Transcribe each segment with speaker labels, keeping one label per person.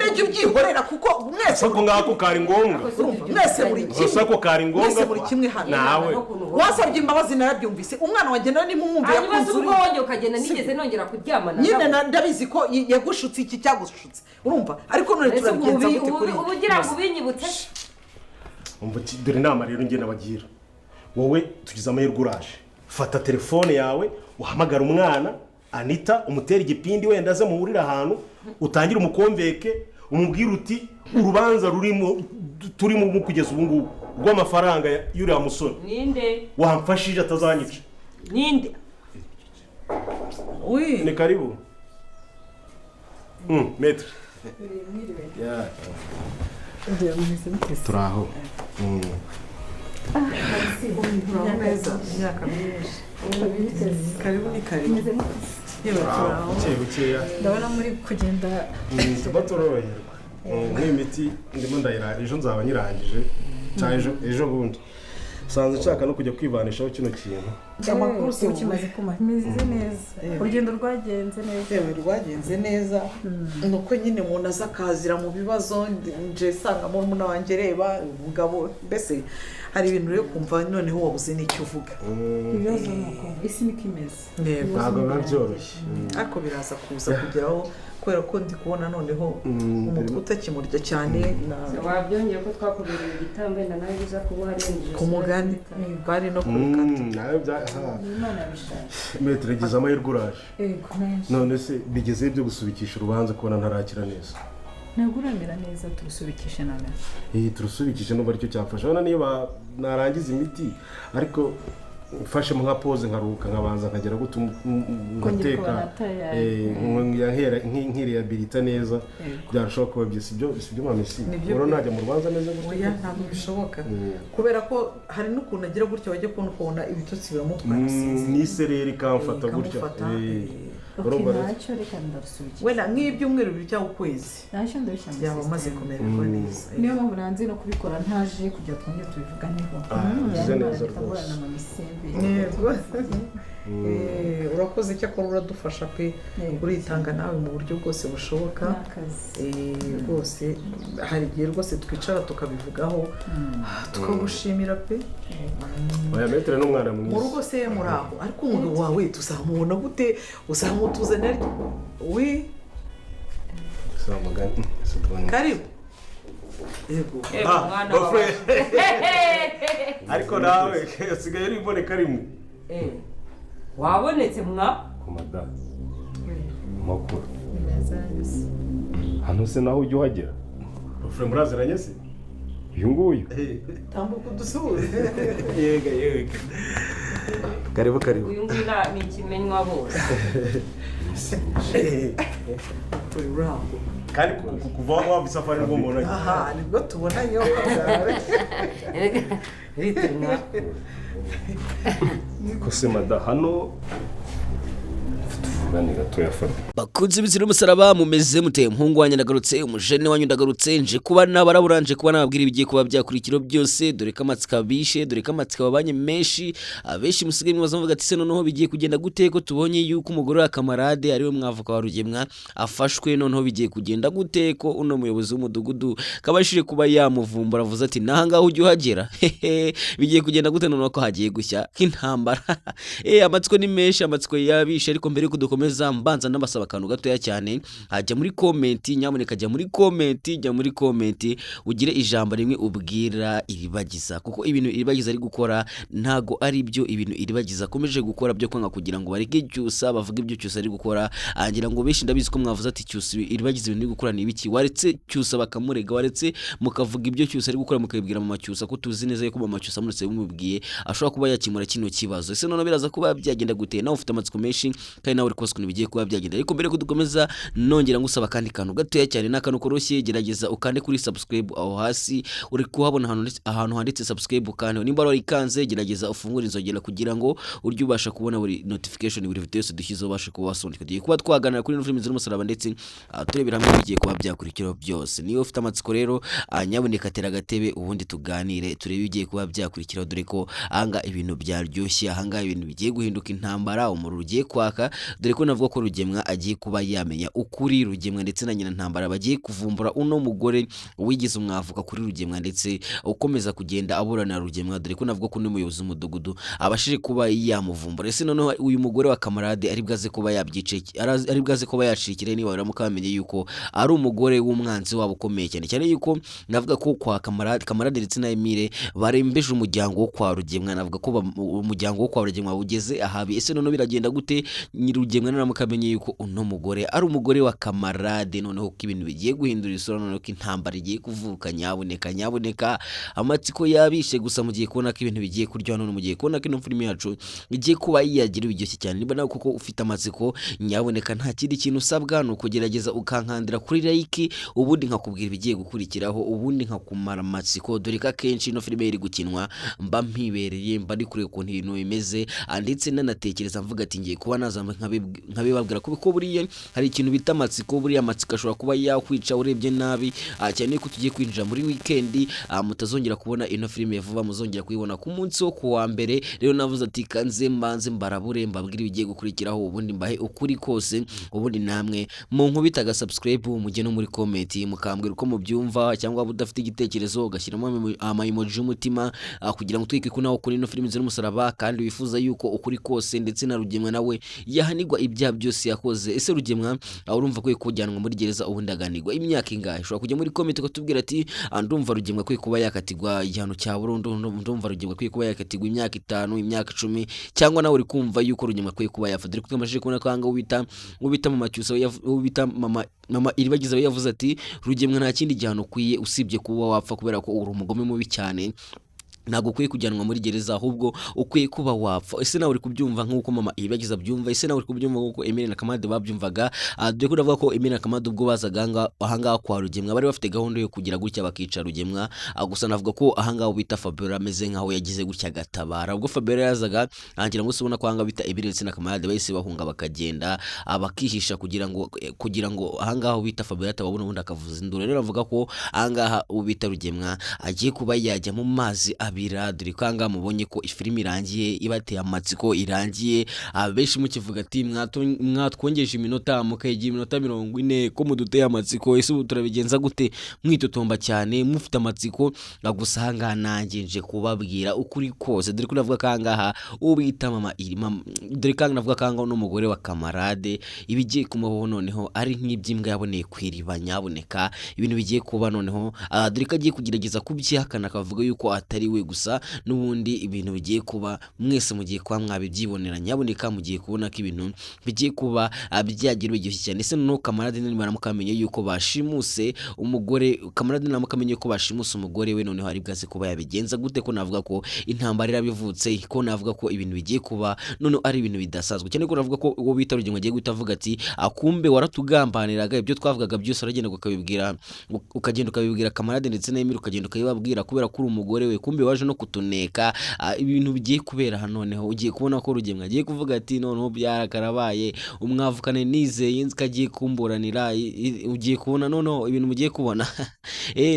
Speaker 1: nyine jya ubyihorera kuko mwese
Speaker 2: ko ngako kari ngombwa
Speaker 1: mwese muri kimwe
Speaker 2: ko kari ngombwa
Speaker 1: mwese muri kimwe hano
Speaker 2: nawe
Speaker 1: wasabye imbabazi narabyumvise umwana wanjye nawe nimumwumve
Speaker 3: yakunze ubwo wongeye ukagenda nigeze nongera kuryamana
Speaker 1: nyine ndabizi ko yagushutse iki cyagushutse urumva ariko none turabigenza gute kuri
Speaker 3: ubu ugira ngo ubinyibutse
Speaker 2: umva dore inama rero ngiye nabagira wowe tugize amahirwe uraje fata telefone yawe uhamagara umwana Anita umutera igipindi wenda aze muhurira ahantu utangira umukomveke umubwira uti urubanza rurimo turimo kugeza ubu ngubu rw'amafaranga y'uriya musore
Speaker 3: ninde
Speaker 2: wamfashije atazanyica
Speaker 3: ninde
Speaker 2: ni karibu metre turaho
Speaker 1: karibu ni karibu
Speaker 4: ndabona muri kugenda
Speaker 2: batoroherwa nk'imiti ndimo ndayirara ejo nzaba nyirangije cyangwa ejo bundi usanze nshaka no kujya kwivanishaho kino kintu
Speaker 4: amakuru si ukimaze kuma imeze neza urugendo rwagenze neza
Speaker 1: yewe rwagenze neza nuko nyine umuntu aza akazira mu bibazo nje sanga murumuna wanjye reba umugabo mbese hari ibintu rero kumva noneho wabuze n'icyo uvuga
Speaker 4: ibibazo nuko isi niko imeze
Speaker 2: ntabwo biba byoroshye
Speaker 1: ariko biraza kuza kugeraho kubera ko ndi kubona noneho umutwe utakimurya cyane
Speaker 3: wabyongeye ko twakubereye igitambo wenda nawe biza kuba harengeje
Speaker 1: ku mugani bari no kurukata
Speaker 2: nawe metre gize amahirwe uraje none se bigeze byo gusubikisha urubanza kubona ntarakira neza
Speaker 4: ntabwo uramera neza turusubikishe none
Speaker 2: turusubikishe n'ubu aricyo cyafasha urabona niyo narangiza imiti ariko mfashe nka pause nkaruhuka nkabanza nkagera gute ngateka nk'irehabilita neza byarushaho kuba byiza sibyo mamisi uro najya mu rubanza neza gutya
Speaker 1: oya ntabwo bishoboka kubera ko hari n'ukuntu agira gutya wajya kubona ibitotsi biramutwara
Speaker 2: n'isereri kamfata gutya
Speaker 4: ntacyo reka ndarusubikisha
Speaker 1: wenda nk'ibyumweru bibiri cyangwa ukwezi
Speaker 4: ntacyo ndabishyira
Speaker 1: yaba amaze kumererwa neza
Speaker 4: niyo mpamvu nanze no kubikora ntaje kugira twongere tubivuganeho
Speaker 2: bize neza rwose
Speaker 1: urakoze cyakora uradufasha pe uritanga nawe mu buryo bwose bushoboka rwose hari igihe rwose twicara tukabivugaho tukagushimira pe
Speaker 2: oya metre n'umwana mwiza
Speaker 1: mu rugo se muri aho ariko umugabo wawe tuzamubona gute uzamutuzanira we karibu yego
Speaker 3: mwana wawe
Speaker 2: ariko nawe usigaye uriboneka rimwe
Speaker 3: wabonetse mwa
Speaker 2: kumada makuru hano se naho ujya uhagera ufure muraziranye se uyu nguyu
Speaker 1: tambuka udusuhuze
Speaker 2: yega karibu
Speaker 3: uyu nguyu ni ikimenywa bose
Speaker 2: kandi kuva wava isafari nibwo mbona
Speaker 1: aha nibwo tubona yo
Speaker 2: kose mada hano tuvugane gatoya fata
Speaker 5: bakunze ibizira umusaraba mumeze muteye umuhungu wanyu ndagarutse umujene wanyu ndagarutse nje kuba nabaraburanje kuba nababwira ibigiye kuba byakurikiro byose dore ko amatsika bishe dore ko amatsika babanye menshi abenshi musigaye mwaza muvuga ati se noneho bigiye kugenda gute ko tubonye yuko umugore wa kamarade ariwe mwavuka wa rugemwa afashwe noneho bigiye kugenda gute ko uno muyobozi w'umudugudu kabashije kuba yamuvumbura avuze ati nahangaho ujye uhagera bigiye kugenda gute noneho ko hagiye gushya nk'intambara amatsiko ni menshi amatsiko yabishe ariko mbere yuko dukomeza mbanza n'abasaba akantu gatoya cyane hajya muri comment nyamuneka jya muri comment ugire ijambo rimwe ubwira iribagiza kuko ibintu iribagiza ari gukora ntago ari byo ibintu iribagiza komeje gukora byo kwanga kugira ngo bareke cyusa bavuga ibyo cyusa ari gukora angira ngo beshi ndabizi ko mwavuze ati cyusa iribagiza ibintu ari gukora ni ibiki waretse cyusa bakamurega waretse mukavuga ibyo cyusa ari gukora mukabibwira mama cyusa ko tuzi neza yuko mama cyusa muretse bimubwiye ashobora kuba yakimura kino kibazo ese none biraza kuba byagenda gute nawe ufite amatsiko menshi kandi nawe rikose kuntu bigiye kuba byagenda ariko mbere ko dukomeza nongera ngusaba kandi kantu gatoya cyane n'akantu koroshye gerageza ukande kuri subscribe aho hasi uri kuhabona ahantu handitse subscribe kandi nimba wari ikanze gerageza ufungure inzogera kugira ngo uryo ubasha kubona buri notification buri video yose dushyizeho ubasha kuba wasondeka tugiye kuba twaganira kuri filimi z'umusaraba ndetse turebera hamwe bigiye kuba byakurikira byose niyo ufite amatsiko rero nyaboneka tera gatebe ubundi tuganire turebe bigiye kuba byakurikira dore ko anga ibintu byaryoshye ahanga ibintu bigiye guhinduka intambara umuriro ugiye kwaka dore ko ko navuga ko Rugemwa agiye kuba yamenya ukuri Rugemwa ndetse na nyina Ntambara bagiye kuvumbura uno mugore wigize umwavuka kuri Rugemwa ndetse ukomeza kugenda aburana Rugemwa, dore ko navuga ko n'umuyobozi w'umudugudu abashije kuba yamuvumbura. Ese noneho uyu mugore wa Kamarade ari bwaze kuba ari bwaze kuba yacikire niba baramuka bamenye yuko ari umugore w'umwanzi wabo ukomeye cyane cyane yuko navuga ko kwa Kamarade ndetse na Emile barembeje umuryango wo kwa Rugemwa. Navuga ko umuryango wo kwa Rugemwa ugeze ahabi. Ese noneho biragenda gute Rugemwa naramuka amenye yuko uno mugore ari umugore wa Kamarade, noneho ko ibintu bigiye guhindura isura, noneho ko intambara igiye kuvuka. Nyabuneka amatsiko yabishe gusa mugiye kubona ko ibintu bigiye kurya, none mugiye kubona ko ino filime yacu igiye kuba yagira ibiryoshye cyane. Niba nawe kuko ufite amatsiko, nyabuneka nta kindi kintu usabwa ni ukugerageza ukankandira kuri like, ubundi nkakubwira ibigiye gukurikiraho, ubundi nkakumara amatsiko, dore ko akenshi ino filime iri gukinwa mba mpibereye, mba ndi kureba ukuntu ibintu bimeze, ndetse nanatekereza mvuga ati ngiye kuba naza nkabibabwira ko buriya hari ikintu bita amatsiko. Buriya amatsiko ashobora kuba yakwica urebye nabi, cyane ko tugiye kwinjira muri weekend, mutazongera kubona ino filime vuba, muzongera kuyibona ku munsi wo kuwa mbere. Rero navuze ati kanze mbanze mbarabure mbabwira ibigiye gukurikiraho, ubundi mbahe ukuri kose, ubundi namwe mu nkubita subscribe mujye no muri comment mukambwira uko mubyumva, cyangwa budafite igitekerezo ugashyiramo ama emoji y'umutima, kugira ngo twike ko nawe kuri ino filime z'umusaraba kandi wifuza yuko ukuri kose ndetse na Rugemwa nawe yahanirwa ibyaha byose yakoze. Ese Rugemwa urumva ko kujyanwa muri gereza ubundi aganirwa imyaka ingahe? Ushobora kujya muri comment ukatubwira ati ndumva Rugemwa ko kuba yakatigwa igihano cya burundu, ndumva Rugemwa ko kuba yakatigwa imyaka 5, imyaka 10, cyangwa nawe uri kumva yuko Rugemwa ko kuba yafa. Dore ko twamashije kubona ko anga ubita mama cyusa, ubita mama Iribagiza yavuze ati Rugemwa nta kindi gihano ukwiye usibye kuba wapfa kubera ko uri umugome mubi cyane, ntabwo ukwiye kujyanwa muri gereza, ahubwo ukwiye kuba wapfa. Ese nawe uri kubyumva nk'uko mama Iribagiza byumva? Ese nawe uri kubyumva nk'uko Emile na Kamade babyumvaga? Dore ko ndavuga ko Emile na Kamade ubwo bazaga ahangaha kwa Rugemwa bari bafite gahunda yo kugira gutya bakica Rugemwa, gusa navuga ko ahangaha bita Fabiola ameze nkaho yagize gutya gatabara. Ubwo Fabiola yazaga angira ngo subona ko ahangaha bita Emile ndetse na Kamade bahise bahunga bakagenda bakihisha kugira ngo ahangaha bita Fabiola atababona ubundi akavuza induru. Rero navuga ko ahangaha ubita Rugemwa agiye kuba yajya mu mazi abira, dore ko ahangaha mubonye ko ifilimi irangiye, ibateye amatsiko irangiye, abenshi mukivuga ati mwatwongeje iminota mukayigira iminota 40 ko muduteye amatsiko. Ese ubu turabigenza gute? Mwitotomba cyane mufite amatsiko, gusa ahangaha nanjye nje kubabwira ukuri kose. Dore ko navuga ko ahangaha ubita mama Irima, dore ko navuga ko ahangaha n'umugore wa Kamarade ibigiye kumubaho noneho ari nk'iby'imbwa yaboneye kwiriba. Nyabuneka ibintu bigiye kuba noneho, dore ko agiye kugerageza kubyihakana akavuga yuko atari we gusa, n'ubundi ibintu bigiye kuba mwese mugiye kwa mwabibyibonera. Nyabuneka mugiye kubona ko ibintu bigiye kuba byagira biryoshye cyane. Ese no Kamarade naramukamenya yuko bashimuse umugore, Kamarade naramukamenya yuko bashimuse umugore we, noneho ari bwaze kuba yabigenza gute? Ko navuga ko intambara irabivutse, ko navuga ko ibintu bigiye kuba noneho ari ibintu bidasanzwe cyane, ko navuga ko uwo bita Rugemwa agiye guhita avuga ati akumbe waratugambaniraga, ibyo twavugaga byose aragenda ukabibwira Kamarade ndetse na Emile, ukagenda ukabibabwira kubera ko uri umugore we, kumbe waje no kutuneka. Ibintu bigiye kubera hano, noneho ugiye kubona ko Rugemwa agiye kuvuga ati noneho byarakarabaye, umwavukane nizeye nzi ko agiye kumburanira. Ugiye kubona noneho ibintu mugiye kubona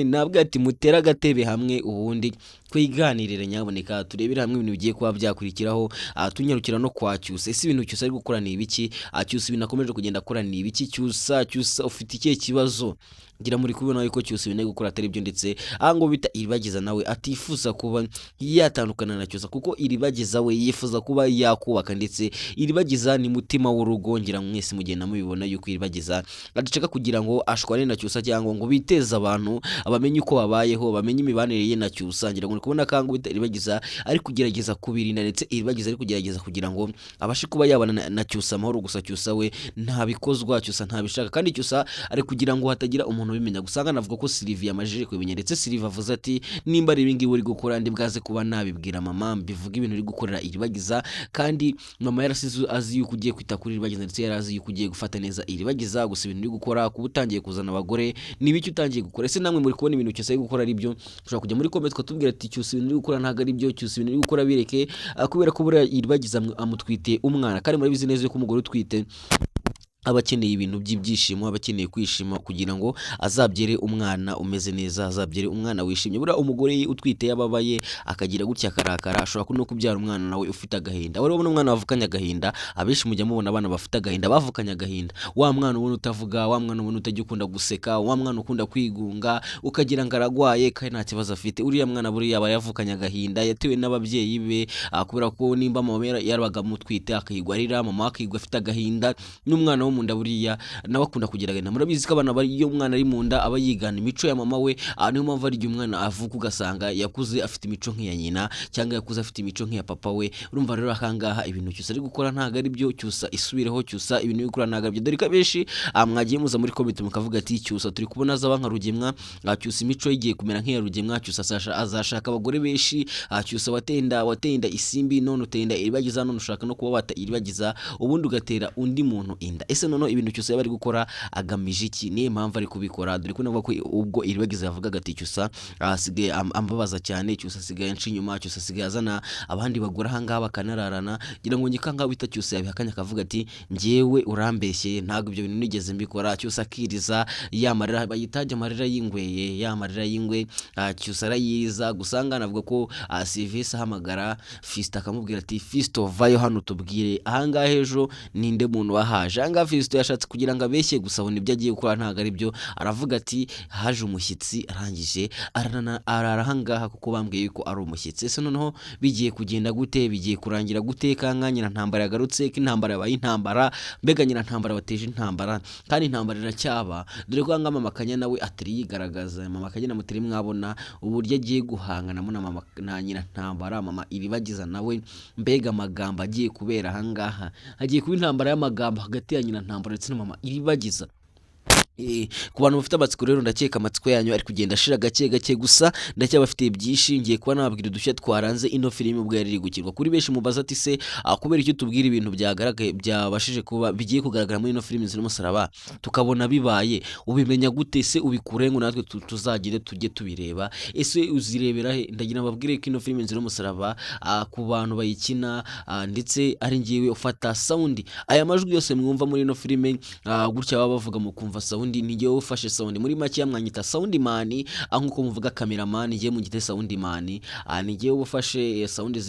Speaker 5: nabwo ati mutera agatebe hamwe ubundi twiganirire. Nyaboneka turebere hamwe ibintu bigiye kuba byakurikiraho, tunyarukira no kwa Cyusa. Ese ibintu Cyusa ari gukora ni ibiki? Cyusa ibintu akomeje kugenda akora ni ibiki? Cyusa ufite ikihe kibazo? Ngira muri kubona yuko Cyusa ibintu gukora atari byo, ndetse ahango bita Iribagiza nawe atifuza kuba yatandukana na Cyusa, kuko Iribagiza we yifuza kuba yakubaka, ndetse Iribagiza ni mutima w'urugo. Ngira mwese mugenda mubibona yuko Iribagiza adashaka kugira ngo ashwane na Cyusa, cyangwa ngo biteze abantu abamenye uko babayeho, bamenye imibanire ye na Cyusa. Ngira ngo kubona kango bita Iribagiza ari kugerageza kubirinda, ndetse Iribagiza ari kugerageza kugira ngo abashe kuba yabana na Cyusa amahoro. Gusa Cyusa we ntabikozwa, Cyusa ntabishaka, kandi Cyusa ari kugira ngo hatagira umuntu ubimenya. Gusanga navuga ko Sylvie amajije kubimenya, ndetse Sylvie avuze ati nimba ari ibingi uri gukora ndi bwaze kuba nabibwira mama, mbivuga ibintu uri gukorera Iribagiza. kandi mama yarasize azi yuko ugiye kwita kuri Iribagiza, ndetse yarazi yuko ugiye gufata neza Iribagiza. Gusa ibintu uri gukora kuba utangiye kuzana abagore n'ibiki utangiye gukora. Ese namwe muri kubona ibintu cyose ari gukora ari byo? Ushobora kujya muri comment ukatubwira ati Cyusa ibintu uri gukora ntago ari byo, Cyusa ibintu uri gukora bireke, kubera ko buriya Iribagiza amutwite umwana, kandi murabizi neza yuko umugore utwite aba akeneye ibintu by'ibyishimo, aba akeneye kwishima kugira ngo azabyere umwana umeze neza, azabyere umwana wishimye. Buriya umugore utwite yababaye akagira gutya akarakara ashobora no kubyara umwana nawe ufite agahinda. Wari ubona umwana wavukanye agahinda, abenshi mujya mubona abana bafite agahinda bavukanye agahinda, wa mwana ubona utavuga, wa mwana ubona utajya ukunda guseka, wa mwana ukunda kwigunga, ukagira ngo aragwaye kandi nta kibazo afite. Uriya mwana buriya aba yavukanye agahinda, yatewe n'ababyeyi be, kubera ko nimba mama yarabaga mutwite akayigwa arira, mama akayigwa afite agahinda, n'umwana wo mu nda buriya nawe akunda kugira agahinda. Murabizi ko abana iyo umwana ari mu nda aba yigana imico ya mama we, niyo mpamvu ari igihe umwana avuka ugasanga yakuze afite imico nk'iya nyina cyangwa yakuze afite imico nk'iya papa we. Urumva rero ahangaha ibintu Cyusa ari gukora ntago ari byo, Cyusa isubireho, Cyusa ibintu bikora ntago ari byo. Dore ko abenshi mwagiye muza muri comment mukavuga ati Cyusa turi kubona azaba nka Rugemwa, Cyusa imico igiye kumera nk'iya Rugemwa, Cyusa azashaka abagore benshi, Cyusa watenda isimbi none utenda iribagiza, none ushaka no kuba wata iribagiza ubundi ugatera undi muntu inda. Ese noneho ibintu Cyusa yaba ari gukora agamije iki? Niyo mpamvu ari kubikora. Dore ko navuga ko ubwo iribagiza yavugaga ati Cyusa asigaye ambabaza cyane, Cyusa asigaye anca inyuma, Cyusa asigaye azana abandi bagore ahangaha bakanararana, ngira ngo nyikanga wita Cyusa yabihakanya akavuga ati njyewe urambeshye ntabwo ibyo bintu nigeze mbikora. Cyusa akiriza yamarira bayitajya amarira y'ingweye, yamarira y'ingwe, Cyusa arayiza gusanga navuga ko Sylvestre ahamagara Fisto akamubwira ati Fisto vayo hano tubwire ahangaha ejo ninde muntu wahaje. Ahangaha Fisto yashatse kugira ngo abeshye gusa abona ibyo agiye gukora ntago ari byo, aravuga ati haje umushyitsi arangije arara ahangaha kuko bambwiye yuko ari umushyitsi. Ese noneho bigiye kugenda gute? Bigiye kurangira gute? Kanga nyina ntambara yagarutse, ko intambara yabaye intambara, mbega nyina ntambara bateje intambara kandi intambara iracyaba. Dore ko anga mama Kanya nawe atari yigaragaza, mama Kanya namutari mwabona uburyo agiye guhangana na mama na nyina ntambara, mama iribagiza nawe mbega amagambo agiye kubera ahangaha, hagiye kuba intambara y'amagambo hagati ya nyina ntambara ndetse na mama iribagiza. Ku bantu bafite amatsiko rero ndakeka amatsiko yanyu ari kugenda ashira gake gake, gusa ndacyabafitiye byinshi ngiye kuba nababwira udushya twaranze ino filime ubwo yari gukirwa. Kuri benshi mubaza ati se kubera icyo tubwira ibintu byagaragaye byabashije kuba bigiye kugaragara muri ino filime ziri musaraba tukabona bibaye, ubimenya gute se? Ubikure ngo natwe tuzagire tujye tubireba. Ese uzirebera he? Ndagira babwire ko ino filime ziri musaraba ku bantu bayikina, ndetse ari ngiyewe ufata sound. Aya majwi yose mwumva muri ino filime gutya baba bavuga mu kumva sound nijye ufashe sound, muri make yamwanyita sound man, nkuko muvuga cameraman ngiye mu gite sound man, nijye ufashe sound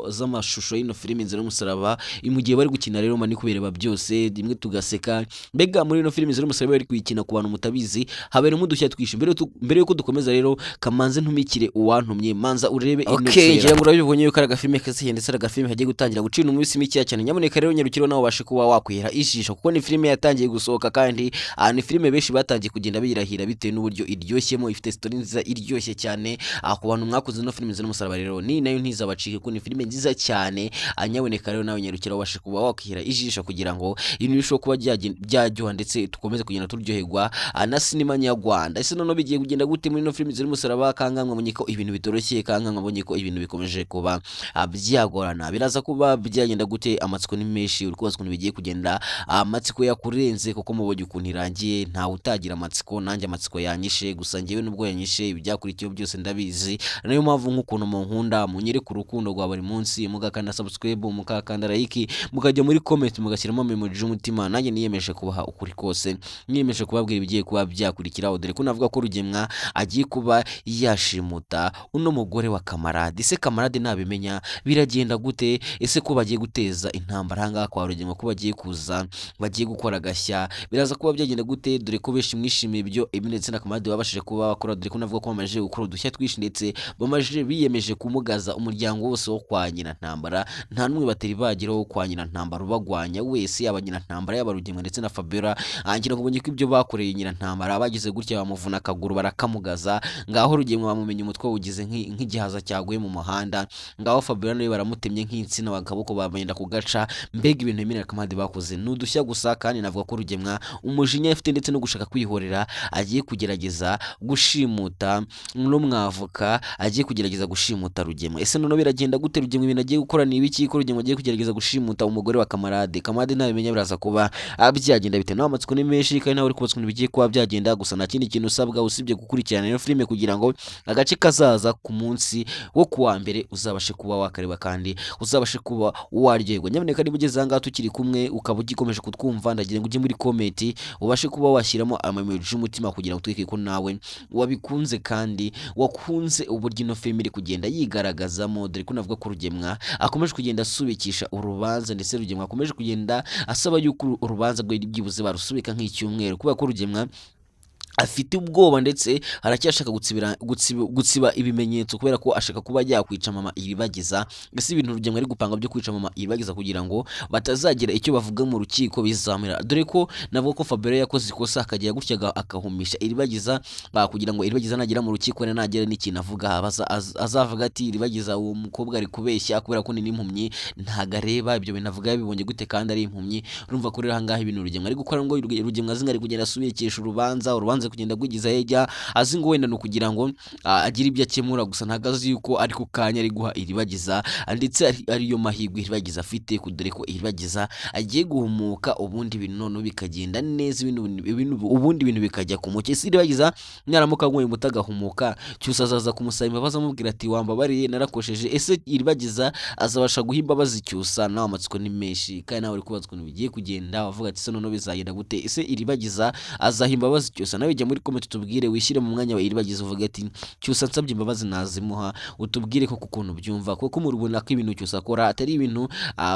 Speaker 5: z'amashusho y'ino filime ziri musaraba. Mu gihe bari gukina rero mani kubereba byose dimwe tugaseka, mbega muri ino filime ziri musaraba bari kuyikina ku bantu mutabizi habere mu dushya twishe. Mbere yuko dukomeza rero kamanze ntumikire uwantumye manza urebe ino film. Ngira ngo urabibonye yuko ari agafilme kese ndetse ari agafilme hagiye gutangira gucina umwisi mike cyane. Nyamuneka rero nyarukiro nawe ubashe kuba wakwihera ijisho kuko ni filime yatangiye gusohoka kandi ni filime benshi batangiye kugenda birahira bitewe n'uburyo iryoshyemo, ifite story nziza iryoshye cyane. Ku bantu mwakoze no filime ziri musaraba rero ni nayo ntizabacike kuko ni filime nziza cyane. Nyaboneka rero nawe nyarukira ubashe kuba wakwihera ijisho kugira ngo ibintu bisho kuba byajyoha ndetse tukomeze kugenda turyoherwa na sinema nyarwanda. Ese noneho bigiye kugenda gute muri no filime ziri musaraba? Kanga mwabonye ko ibintu bitoroshye, kanga mwabonye ko ibintu bikomeje kuba byagorana, biraza kuba byagenda gute? Amatsiko ni menshi, uri kubaza ukuntu bigiye kugenda, amatsiko yakurenze kuko mubonye ukuntu irangiye ntawe utagira amatsiko. Nanjye amatsiko yanyishe, gusa ngewe nubwo yanyishe ibyakurikiyeho byose ndabizi. Nayo mpamvu nk'ukuntu mu nkunda munyereka urukundo rwa buri munsi, mugakanda subscribe, mukakanda like, mukajya muri comment mugashyiramo emoji y'umutima. Nanjye niyemeje kubaha ukuri kose, niyemeje kubabwira ibigiye kuba byakurikiraho. Dore ko navuga ko Rugemwa agiye kuba yashimuta uno mugore wa Kamarade. Ese Kamarade nabimenya biragenda gute? Ese ko bagiye guteza intambara hanga kwa Rugemwa, ko bagiye kuza bagiye gukora gashya, biraza kuba byagenda gute? Dore ko benshi mwishimiye ibyo ndetse na Kamarade babashije kuba bakora. Dore ko navuga ko bamaje gukora udushya twishi ndetse bamaje biyemeje kumugaza umuryango wose wo kwa nyina ntambara. Nta numwe bateri bagiraho wo kwa nyina ntambara ubagwanya wese, abanyina ntambara y'abarugemwa ndetse na Fabiola. Angira kubonye ko ibyo bakoreye nyina ntambara bagize gutya bamuvuna akaguru barakamugaza. Ngaho Rugemwa bamumenye umutwe ugize nk'igihaza cyaguye mu muhanda. Ngaho Fabiola nawe baramutemye nk'insina bakaboko babenda kugaca. Mbega ibintu Emile na Kamarade bakoze n'udushya gusa, kandi navuga ko Rugemwa umujinya umujinya afite ndetse no gushaka kwihorera agiye kugerageza gushimuta n'umwavoka agiye kugerageza gushimuta Rugema. Ese none biragenda gute? Rugema ibintu agiye gukora ni ibiki ko Rugema agiye kugerageza gushimuta umugore wa Kamarade ntabimenya biraza kuba byagenda bite? Nawe amatsiko ni menshi kandi nawe uri kubatswa bigiye kuba byagenda, gusa nta kindi kintu usabwa usibye gukurikirana iyo filime kugira ngo agace kazaza ku munsi wo kuwa mbere uzabashe kuba wakareba kandi uzabashe kuba waryoherwa. Nyamuneka niba ugeze aha ngaha tukiri kumwe ukaba ugikomeje kutwumva, ndagira ngo ujye muri komenti ubashe kuba washyiramo amameji y'umutima kugira ngo tweke ko nawe wabikunze kandi wakunze uburyo ino filime iri kugenda yigaragazamo, dore ko navuga ko Rugemwa akomeje kugenda asubikisha urubanza ndetse Rugemwa akomeje kugenda asaba yuko urubanza rwe byibuze barusubika nk'icyumweru, kubera ko Rugemwa afite ubwoba ndetse aracyashaka gutsiba ibimenyetso kubera ko ashaka kuba yakwica mama Iribagiza. Ese ibintu Rugemwa ari gupanga byo kwica mama Iribagiza kugira ngo batazagira icyo bavuga mu rukiko bizamira, dore ko navuga ko Fabiola yakoze ikosa akagira gutya akahumisha Iribagiza kugira ngo Iribagiza nagera mu rukiko nagera n'ikintu avuga azavuga ati Iribagiza uwo mukobwa ari kubeshya kubera ko ni n'impumyi ntago areba ibyo bintu avuga yabibonye gute kandi ari impumyi. Urumva ko rero ahangaha ibintu Rugemwa ari gukora ngo Rugemwa azinga ari kugenda asubikisha urubanza kugenda gugiza hejya azi ngo wenda no kugira ngo agire ibyo akemura, gusa ntago azi yuko ari ku kanya ari guha Iribagiza ndetse ariyo mahirwe Iribagiza afite, dore ko Iribagiza agiye guhumuka ubundi ibintu none bikagenda neza ubundi ibintu bikajya ku mucyo. Iribagiza nyaramuka ngoye mutagahumuka cyusa azaza kumusaba imbabazi amubwira ati wambabariye narakosheje. Ese Iribagiza azabasha guha imbabazi cyusa? Nawe amatsiko ni menshi kandi nawe uri kubazwa bigiye kugenda wavuga ati se none bizagenda gute? Ese Iribagiza azaha imbabazi cyusa? Nawe jya muri comment tubwire, wishyire mu mwanya wa Iribagiza uvuga ati cyusa nsabye imbabazi nazimuha, utubwire ko kukuntu byumva kuko murubona ko ibintu cyusa akora atari ibintu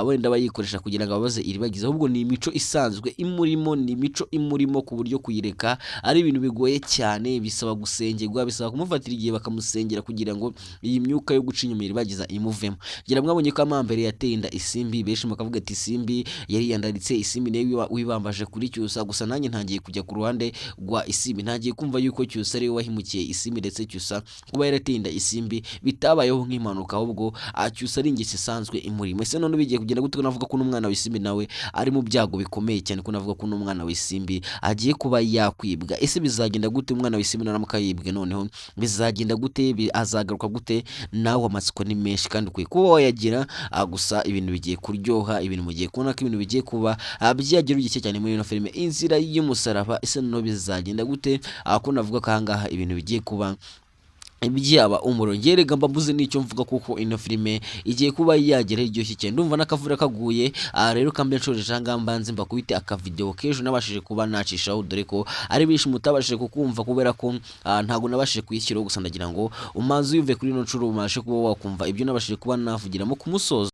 Speaker 5: wenda bayikoresha kugira ngo ababaze Iribagiza, ahubwo ni imico isanzwe imurimo, ni imico imurimo ku buryo kuyireka ari ibintu bigoye cyane, bisaba gusengerwa, bisaba kumufatira igihe bakamusengera kugira ngo iyi myuka yo guca inyuma Iribagiza imuvemo. Gira mwabonye ko amambere yateye inda Isimbi, benshi mukavuga ati Isimbi yari yandaritse, Isimbi nayo wibambaje kuri cyusa, gusa nanjye ntangiye kujya ku ruhande rwa Isimbi, ntagiye kumva yuko cyusa ari we wahimukiye Isimbi ndetse cyusa kuba yaratinda Isimbi bitabayeho nk'impanuka, ahubwo cyusa ari ingeso isanzwe imurimo. Ese none bigiye kugenda gute? Navuga ko n'umwana w'Isimbi nawe ari mu byago bikomeye cyane, ko navuga ko n'umwana w'Isimbi agiye kuba yakwibwa. Ese bizagenda gute umwana w'Isimbi naramuka yibwe? Noneho bizagenda gute? Azagaruka gute? Nawe amatsiko ni menshi kandi ukwiye kuba wayagira, gusa ibintu bigiye kuryoha, ibintu mugiye kubona ko ibintu bigiye kuba byagira ugiye cyane muri ino filime Inzira y'Umusaraba. Ese none bizagenda gute? Ko navuga ko ahangaha ibintu bigiye kuba byaba umurongere gamba mbuze nicyo mvuga kuko ino filime igiye kuba yagera iryoshye cyane. Ndumva nakavura kaguye rero kambe nshoje ngamba nzimba kubite akavideo kejo nabashije kuba nacishaho, dore ko ari bishi mutabashije kukumva kubera ko ntago nabashije kuyishyiraho, gusa ndagira ngo umaze yuve kuri no ncuro umashe kuba wakumva ibyo nabashije kuba navugiramo ku musozo.